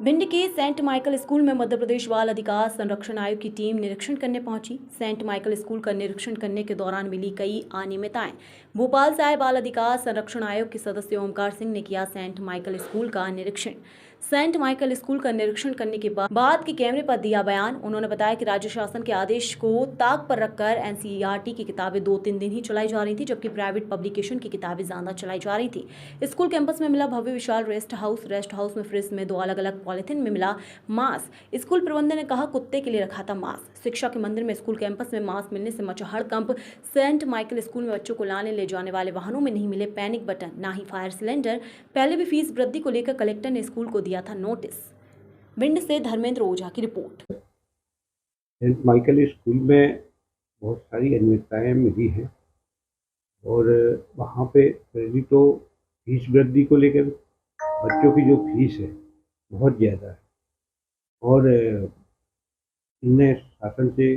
भिंड के Saint Michael school में मध्य प्रदेश बाल अधिकार संरक्षण आयोग की टीम निरीक्षण करने पहुंची। सेंट माइकल स्कूल का निरीक्षण करने के दौरान मिली कई अनियमितताएं। भोपाल से आए बाल अधिकार संरक्षण आयोग के सदस्य ओमकार सिंह ने किया सेंट माइकल स्कूल का निरीक्षण। सेंट माइकल स्कूल का निरीक्षण करने के बाद के कैमरे पर दिया बयान। उन्होंने बताया कि राज्य शासन के आदेश को ताक पर रखकर एनसीईआरटी की किताबें 2-3 दिन ही चलाई जा रही थी, जबकि प्राइवेट पब्लिकेशन की किताबें ज्यादा चलाई जा रही थी। स्कूल कैंपस में मिला भव्य विशाल रेस्ट हाउस में फ्रिज में 2 अलग-अलग पॉलिथीन में मिला मांस। स्कूल प्रबंधन ने कहा कुत्ते के लिए रखा था मांस। शिक्षा के मंदिर में स्कूल कैंपस में मांस मिलने से मचा हड़कंप। सेंट माइकल स्कूल में बच्चों को लाने ले जाने वाले वाहनों में नहीं मिले पैनिक बटन, ना ही फायर सिलेंडर। पहले भी फीस वृद्धि को लेकर कलेक्टर ने स्कूल को दिया था नोटिस। भिंड से धर्मेंद्र ओझा की रिपोर्ट। सेंट माइकल स्कूल में बहुत सारी अनियमितताएं मिली हैं और वहाँ पे पहली तो फीस वृद्धि को लेकर बच्चों की जो फीस है बहुत ज़्यादा है और इनने शासन से,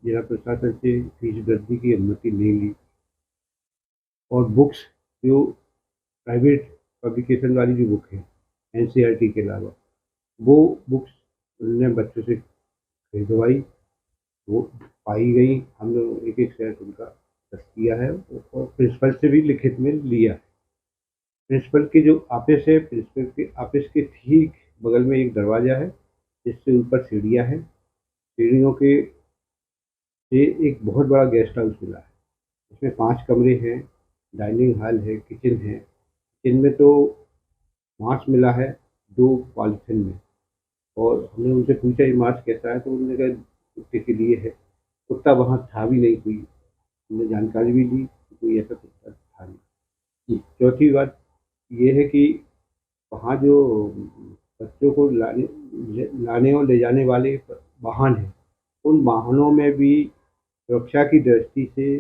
जिला प्रशासन से फीस वृद्धि की अनुमति नहीं ली और बुक्स जो प्राइवेट पब्लिकेशन वाली जो बुक है एनसीईआरटी के अलावा वो बुक्स उन्होंने बच्चों से खरीदवाई, वो पाई गई। हम लोग एक सेट उनका टेस्ट किया है और प्रिंसिपल से भी लिखित में लिया है। प्रिंसिपल के जो ऑफिस है, प्रिंसिपल के ऑफिस के ठीक बगल में एक दरवाज़ा है जिससे ऊपर सीढ़ियाँ हैं। सीढ़ियों के से एक बहुत बड़ा गेस्ट हाउस मिला है। इसमें 5 कमरे हैं, डाइनिंग हॉल है, किचन है। किचन में तो मांस मिला है 2 पॉलीथिन में और हमने उनसे पूछा ये मांस कैसा है, तो उन्होंने कहा कुत्ते के लिए है। कुत्ता वहाँ था भी नहीं, कोई हमने जानकारी भी ली कोई ऐसा कुत्ता था नहीं। चौथी बात ये है कि वहाँ जो बच्चों को लाने और ले जाने वाले वाहन हैं, उन वाहनों में भी सुरक्षा की दृष्टि से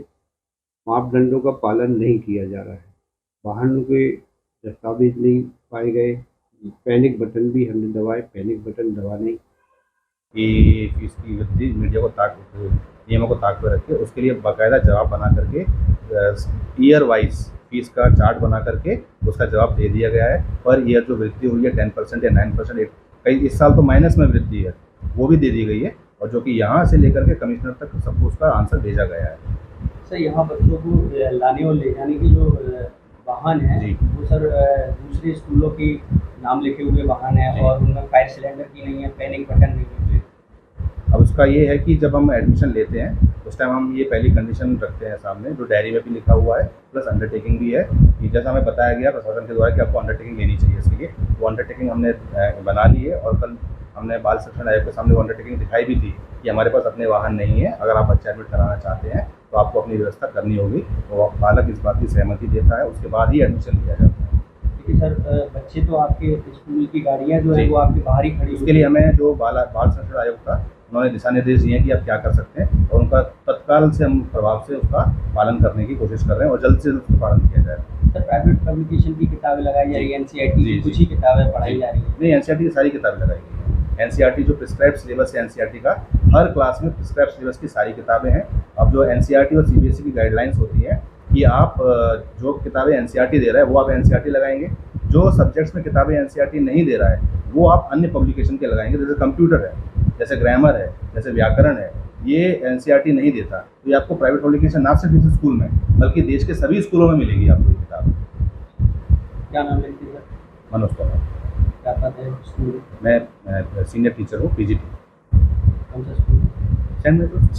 मापदंडों का पालन नहीं किया जा रहा है। वाहन के दस्तावेज नहीं पाए गए। पैनिक बटन भी हमने दबाए, पैनिक बटन दबा नहीं कि फीस की वृद्धि मीडिया को नियमों को ताक पर रखे, उसके लिए बाकायदा जवाब बना करके ईयर वाइज फीस का चार्ट बना करके उसका जवाब दे दिया गया है। पर ईयर जो वृद्धि हुई है 10% या 9%, कई इस साल तो माइनस में वृद्धि है, वो भी दे दी गई है और जो कि यहाँ से लेकर के कमिश्नर तक सबको उसका आंसर भेजा गया है। सर यहाँ बच्चों को लाने और ले जाने की जो वाहन है वो सर दूसरे स्कूलों की नाम लिखे हुए वाहन है और उनमें फायर सिलेंडर की नहीं है, पैनिक बटन नहीं है। अब उसका ये है कि जब हम एडमिशन लेते हैं उस टाइम हम ये पहली कंडीशन रखते हैं सामने, जो डायरी में भी लिखा हुआ है, प्लस अंडरटेकिंग भी है कि जैसा हमें बताया गया प्रशासन के द्वारा कि आपको अंडरटेकिंग लेनी चाहिए। इसके लिए वो अंडरटेकिंग हमने बना ली है और कल हमने बाल संरक्षण आयोग के सामने वो अंडरटेकिंग दिखाई भी थी कि हमारे पास अपने वाहन नहीं है, अगर आप बच्चा एडमिट कराना चाहते हैं तो आपको अपनी व्यवस्था करनी होगी। तो बालक इस बात की सहमति देता है, उसके बाद ही एडमिशन लिया जाता है। लेकिन सर बच्चे तो आपके स्कूल की गाड़ियाँ जो है वो आपके बाहर ही खड़ी, उसके लिए हमें जो बाल संरक्षण आयोग का उन्होंने दिशा निर्देश दिए हैं कि आप क्या कर सकते हैं और उनका तत्काल से हम प्रभाव से उसका पालन करने की कोशिश कर रहे हैं और जल्द से जल्द उसका पालन किया जाए। सर प्राइवेट पब्लिकेशन की किताबें लगाई जा रही है, एनसीईआरटी की कुछ ही किताबें पढ़ाई जा रही है? नहीं, एनसीईआरटी की सारी किताबें लगाई गई हैं। एनसीईआरटी जो प्रिस्क्राइब्ड सिलेबस है एनसीईआरटी का, हर क्लास में प्रिस्क्राइब्ड सिलेबस की सारी किताबें हैं। अब जो एनसीईआरटी और सीबीएसई की गाइडलाइंस होती है कि आप जो किताबें एनसीईआरटी दे रहा है वो आप एनसीईआरटी लगाएंगे, जो सब्जेक्ट्स में किताबें एनसीईआरटी नहीं दे रहा है वो आप अन्य पब्लिकेशन के लगाएंगे। जैसे कंप्यूटर है, जैसे ग्रामर है, जैसे व्याकरण है, ये एनसीईआरटी नहीं देता, तो ये आपको प्राइवेट पब्लिकेशन ना सिर्फ इस स्कूल में बल्कि देश के सभी स्कूलों में मिलेगी आपको ये किताब। क्या नाम है सर? मनोज कुमार। क्या पढ़ते हैं स्कूल? मैं सीनियर टीचर हूँ, पीजीटी। कौन सा स्कूल? सेंट